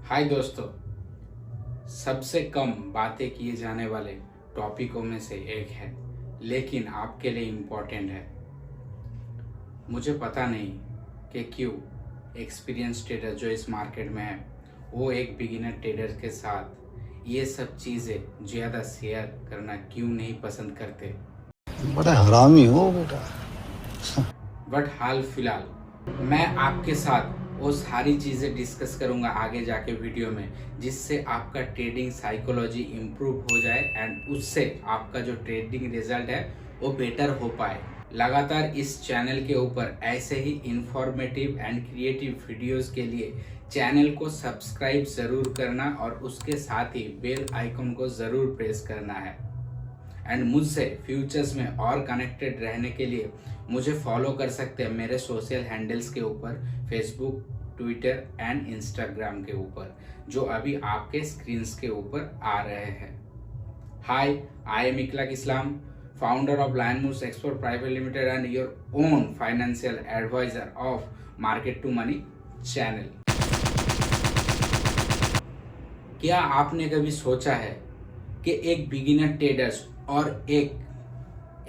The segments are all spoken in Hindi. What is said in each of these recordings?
हाय दोस्तों, सबसे कम बातें किए जाने वाले टॉपिकों में से एक है, लेकिन आपके लिए इम्पोर्टेंट है। मुझे पता नहीं कि क्यों एक्सपीरियंस ट्रेडर जो इस मार्केट में है वो एक बिगिनर ट्रेडर के साथ ये सब चीज़ें ज़्यादा शेयर करना क्यों नहीं पसंद करते। बड़ा हरामी हो बेटा। बट हाल फिलहाल मैं आपके साथ वो सारी चीज़ें डिस्कस करूंगा आगे जाके वीडियो में, जिससे आपका ट्रेडिंग साइकोलॉजी इम्प्रूव हो जाए एंड उससे आपका जो ट्रेडिंग रिजल्ट है वो बेटर हो पाए। लगातार इस चैनल के ऊपर ऐसे ही इंफॉर्मेटिव एंड क्रिएटिव वीडियोस के लिए चैनल को सब्सक्राइब ज़रूर करना और उसके साथ ही बेल आइकन को ज़रूर प्रेस करना है। एंड मुझसे फ्यूचर्स में और कनेक्टेड रहने के लिए मुझे फॉलो कर सकते हैं मेरे सोशल हैंडल्स के ऊपर, फेसबुक, ट्विटर एंड इंस्टाग्राम के ऊपर, जो अभी आपके स्क्रीन्स के ऊपर आ रहे हैं। Hi, I am Iklaq Islam, founder of Lion Moves Export Private Limited and your own financial advisor of Market to Money channel. क्या आपने कभी सोचा है कि एक बिगिनर ट्रेडर्स और एक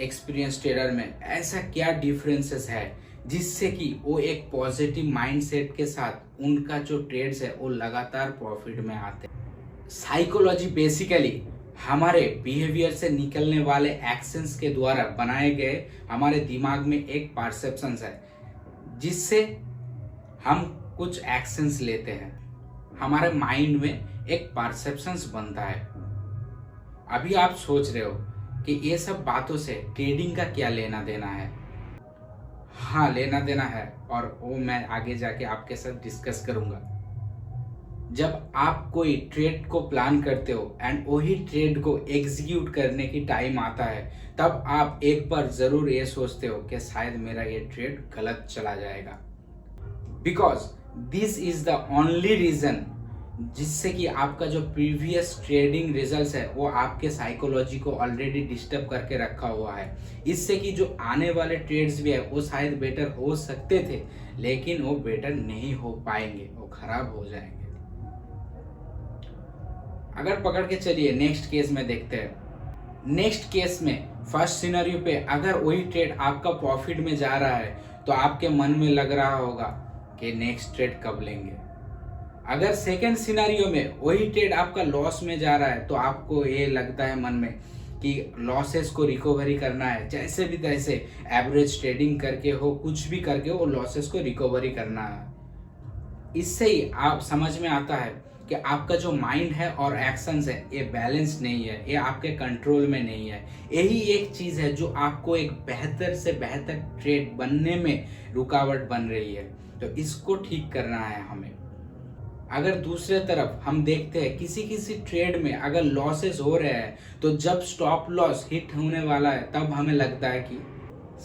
एक्सपीरियंस ट्रेडर में ऐसा क्या डिफरेंसेस है जिससे कि वो एक पॉजिटिव माइंडसेट के साथ उनका जो ट्रेड्स है वो लगातार प्रॉफिट में आते हैं। साइकोलॉजी बेसिकली हमारे बिहेवियर से निकलने वाले एक्शंस के द्वारा बनाए गए हमारे दिमाग में एक परसेप्शंस है, जिससे हम कुछ एक्शंस लेते हैं। हमारे माइंड में एक परसेप्शंस बनता है। अभी आप सोच रहे हो कि ये सब बातों से ट्रेडिंग का क्या लेना देना है। हाँ, लेना देना है, और वो मैं आगे जाके आपके साथ डिस्कस करूंगा। जब आप कोई ट्रेड को प्लान करते हो एंड वही ट्रेड को एग्जीक्यूट करने की टाइम आता है, तब आप एक बार जरूर ये सोचते हो कि शायद मेरा ये ट्रेड गलत चला जाएगा। Because this is the only reason जिससे कि आपका जो प्रीवियस ट्रेडिंग रिजल्ट्स है वो आपके साइकोलॉजी को ऑलरेडी डिस्टर्ब करके रखा हुआ है। इससे कि जो आने वाले ट्रेड्स भी है वो शायद बेटर हो सकते थे, लेकिन वो बेटर नहीं हो पाएंगे, वो खराब हो जाएंगे। अगर पकड़ के चलिए नेक्स्ट केस में देखते हैं। नेक्स्ट केस में फर्स्ट सिनेरियो पे अगर वही ट्रेड आपका प्रॉफिट में जा रहा है तो आपके मन में लग रहा होगा कि नेक्स्ट ट्रेड कब लेंगे। अगर सेकेंड सिनेरियो में वही ट्रेड आपका लॉस में जा रहा है तो आपको ये लगता है मन में कि लॉसेस को रिकवरी करना है, जैसे भी तैसे एवरेज ट्रेडिंग करके हो, कुछ भी करके वो लॉसेस को रिकवरी करना है। इससे ही आप समझ में आता है कि आपका जो माइंड है और एक्शंस है ये बैलेंस नहीं है, ये आपके कंट्रोल में नहीं है। यही एक चीज़ है जो आपको एक बेहतर से बेहतर ट्रेड बनने में रुकावट बन रही है, तो इसको ठीक करना है हमें। अगर दूसरे तरफ हम देखते हैं किसी किसी ट्रेड में अगर लॉसेस हो रहे हैं, तो जब स्टॉप लॉस हिट होने वाला है तब हमें लगता है कि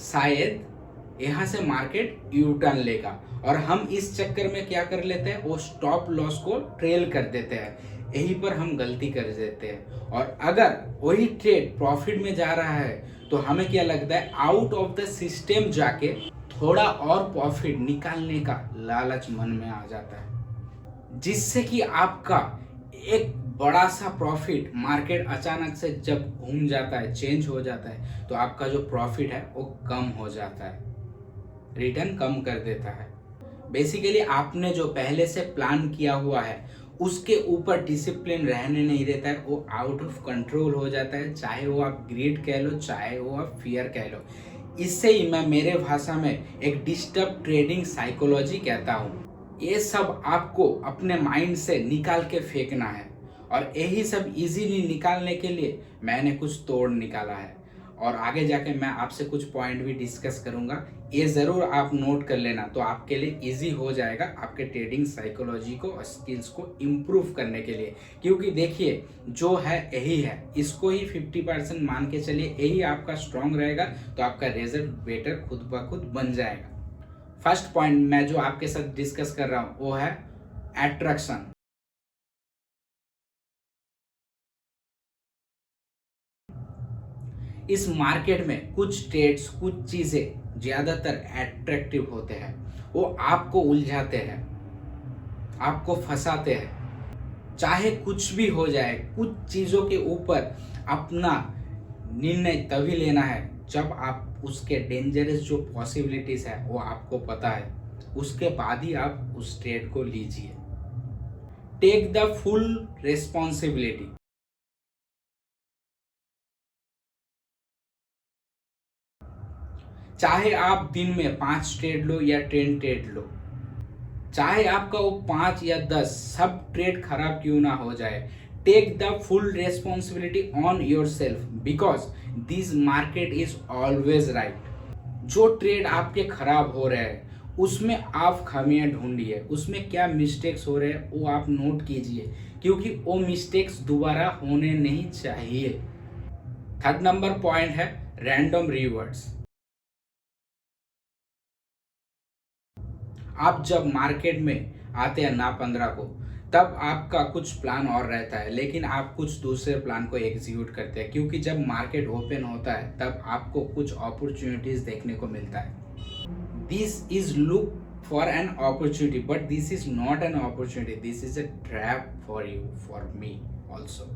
शायद यहाँ से मार्केट यू टर्न लेगा, और हम इस चक्कर में क्या कर लेते हैं, वो स्टॉप लॉस को ट्रेल कर देते हैं। यहीं पर हम गलती कर देते हैं। और अगर वही ट्रेड प्रॉफिट में जा रहा है तो हमें क्या लगता है, आउट ऑफ द सिस्टम जाके थोड़ा और प्रॉफिट निकालने का लालच मन में आ जाता है, जिससे कि आपका एक बड़ा सा प्रॉफिट मार्केट अचानक से जब घूम जाता है, चेंज हो जाता है, तो आपका जो प्रॉफिट है वो कम हो जाता है, रिटर्न कम कर देता है। बेसिकली आपने जो पहले से प्लान किया हुआ है उसके ऊपर डिसिप्लिन रहने नहीं देता है, वो आउट ऑफ कंट्रोल हो जाता है, चाहे वो आप ग्रीड कह लो, चाहे वो आप फियर कह लो। इससे ही मैं मेरे भाषा में एक डिस्टर्ब ट्रेडिंग साइकोलॉजी कहता हूँ। ये सब आपको अपने माइंड से निकाल के फेंकना है, और यही सब इजीली निकालने के लिए मैंने कुछ तोड़ निकाला है, और आगे जाके मैं आपसे कुछ पॉइंट भी डिस्कस करूंगा। ये ज़रूर आप नोट कर लेना, तो आपके लिए इजी हो जाएगा आपके ट्रेडिंग साइकोलॉजी को और स्किल्स को इम्प्रूव करने के लिए। क्योंकि देखिए, जो है यही है, इसको ही 50% मान के चलिए, यही आपका स्ट्रांग रहेगा, तो आपका रिजल्ट बेटर खुद ब खुद बन जाएगा। फर्स्ट पॉइंट मैं जो आपके साथ डिस्कस कर रहा हूं वो है अट्रैक्शन। इस मार्केट में कुछ ट्रेड्स, कुछ चीजें ज्यादातर अट्रैक्टिव होते हैं, वो आपको उलझाते हैं, आपको फंसाते हैं, चाहे कुछ भी हो जाए, कुछ चीज़ों के ऊपर अपना निर्णय तभी लेना है जब आप उसके डेंजरस जो पॉसिबिलिटीज है वो आपको पता है, उसके बाद ही आप उस ट्रेड को लीजिए। Take the full responsibility. चाहे आप दिन में 5 ट्रेड लो या 10 ट्रेड लो, चाहे आपका वो 5 या 10 सब ट्रेड खराब क्यों ना हो जाए, take the full responsibility on yourself because this market is always right. जो ट्रेड आपके खराब हो रहे हैं उसमें आप खामियां ढूंढिए, उसमें क्या मिस्टेक्स हो रहे हैं वो आप नोट कीजिए, क्योंकि वो मिस्टेक्स दोबारा होने नहीं चाहिए। थर्ड नंबर पॉइंट है रैंडम रिवर्ड्स। आप जब मार्केट में आते हैं ना 15 को, तब आपका कुछ प्लान और रहता है, लेकिन आप कुछ दूसरे प्लान को एग्जीक्यूट करते हैं, क्योंकि जब मार्केट ओपन होता है तब आपको कुछ अपॉर्चुनिटीज देखने को मिलता है। This is look for an opportunity but this is not an opportunity, this is a trap for you, for me also.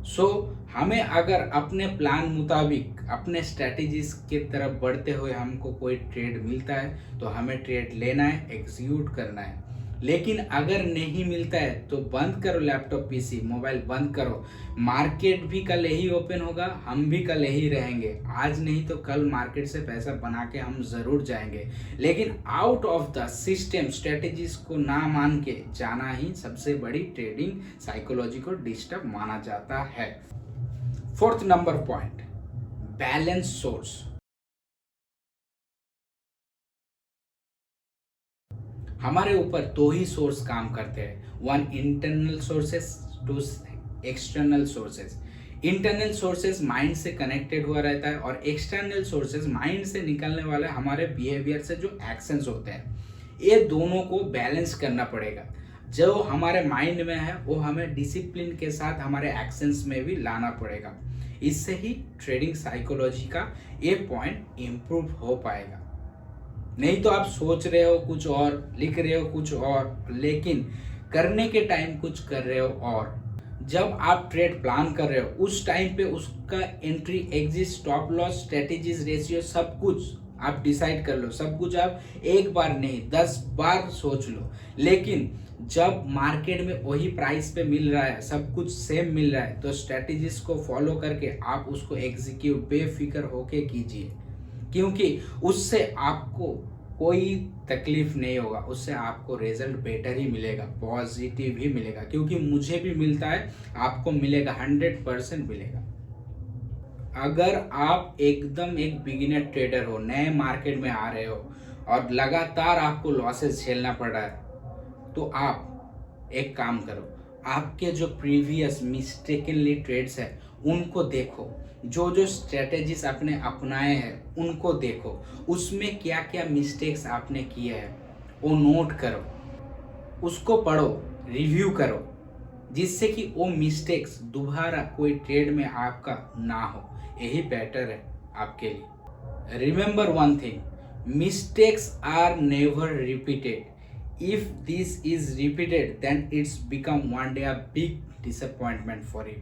So हमें अगर अपने प्लान मुताबिक अपने स्ट्रेटेजीज की तरफ बढ़ते हुए हमको कोई ट्रेड मिलता है तो हमें ट्रेड लेना है, एग्जीक्यूट करना है। लेकिन अगर नहीं मिलता है तो बंद करो लैपटॉप, पीसी, मोबाइल बंद करो। मार्केट भी कल यही ओपन होगा, हम भी कल यही रहेंगे। आज नहीं तो कल मार्केट से पैसा बना के हम जरूर जाएंगे, लेकिन out of the system strategies को ना मान के जाना ही सबसे बड़ी ट्रेडिंग साइकोलॉजी को डिस्टर्ब माना जाता है। Fourth number point, balance source. हमारे ऊपर दो ही सोर्स काम करते हैं, one internal sources, two external sources. Internal sources mind से कनेक्टेड हुआ रहता है और एक्सटर्नल सोर्सेस माइंड से निकलने वाले हमारे बिहेवियर से जो एक्शंस होते हैं, ये दोनों को बैलेंस करना पड़ेगा। जो हमारे माइंड में है वो हमें डिसिप्लिन के साथ हमारे एक्शंस में भी लाना पड़ेगा। इससे ही ट्रेडिंग साइकोलॉजी का ये पॉइंट इम्प्रूव हो पाएगा। नहीं तो आप सोच रहे हो कुछ और, लिख रहे हो कुछ और, लेकिन करने के टाइम कुछ कर रहे हो और। जब आप ट्रेड प्लान कर रहे हो उस टाइम पे उसका entry, exit, stop loss, strategies, ratio सब कुछ आप डिसाइड कर लो। सब कुछ आप एक बार नहीं 10 बार सोच लो। लेकिन जब मार्केट में वही प्राइस पे मिल रहा है, सब कुछ सेम मिल रहा है, तो स्ट्रेटेजीज को फॉलो करके आप उसको एग्जीक्यूट बेफिक्र होके कीजिए, क्योंकि उससे आपको कोई तकलीफ नहीं होगा, उससे आपको रिजल्ट बेटर ही मिलेगा, पॉजिटिव ही मिलेगा। क्योंकि मुझे भी मिलता है, आपको मिलेगा, 100% मिलेगा। अगर आप एकदम एक बिगिनर ट्रेडर हो, नए मार्केट में आ रहे हो और लगातार आपको लॉसेस झेलना पड़ रहा है, तो आप एक काम करो, आपके जो प्रीवियस मिस्टेकनली ट्रेड्स है उनको देखो, जो जो स्ट्रेटेजीज आपने अपनाए हैं उनको देखो, उसमें क्या क्या मिस्टेक्स आपने किए हैं वो नोट करो, उसको पढ़ो, रिव्यू करो, जिससे कि वो मिस्टेक्स दोबारा कोई ट्रेड में आपका ना हो। यही बेटर है आपके लिए। Remember one thing, mistakes are never repeated. If this is repeated, then it's become one day a big disappointment for you.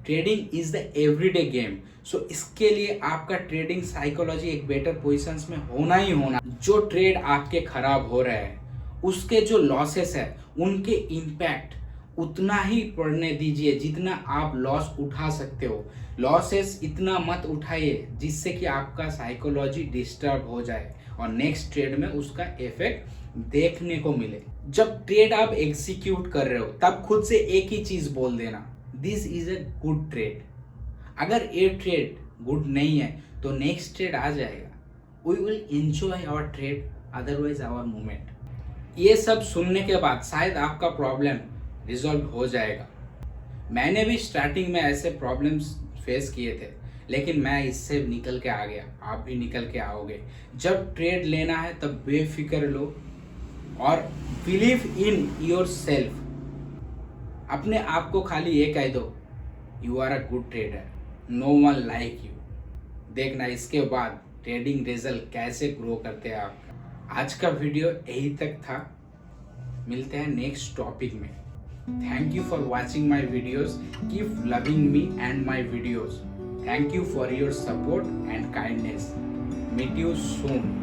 Trading is the everyday game. So इसके लिए आपका ट्रेडिंग साइकोलॉजी एक बेटर पोजिशंस में होना ही होना। जो ट्रेड आपके खराब हो रहे हैं उसके जो लॉसेस है उनके इम्पैक्ट उतना ही पड़ने दीजिए जितना आप लॉस उठा सकते हो। लॉसेस इतना मत उठाइए जिससे कि आपका साइकोलॉजी डिस्टर्ब हो जाए और नेक्स्ट ट्रेड में उसका इफेक्ट देखने को मिले। जब ट्रेड आप एग्जीक्यूट कर रहे हो तब खुद से एक ही चीज बोल देना, this is a good trade. अगर ये ट्रेड गुड नहीं है तो नेक्स्ट ट्रेड आ जाएगा, we will enjoy our trade, otherwise our movement. ये सब सुनने के बाद शायद आपका प्रॉब्लम रिजॉल्व हो जाएगा। मैंने भी स्टार्टिंग में ऐसे प्रॉब्लम्स फेस किए थे, लेकिन मैं इससे निकल के आ गया, आप भी निकल के आओगे। जब ट्रेड लेना है तब बेफिक्र लो और बिलीव इन योर सेल्फ। अपने आप को खाली ये कह दो, you are a good trader, no one like you. देखना इसके बाद ट्रेडिंग रिजल्ट कैसे ग्रो करते हैं आपका। आज का वीडियो यही तक था, मिलते हैं नेक्स्ट टॉपिक में। Thank you for watching my videos. Keep loving me and my videos. Thank you for your support and kindness. Meet you soon.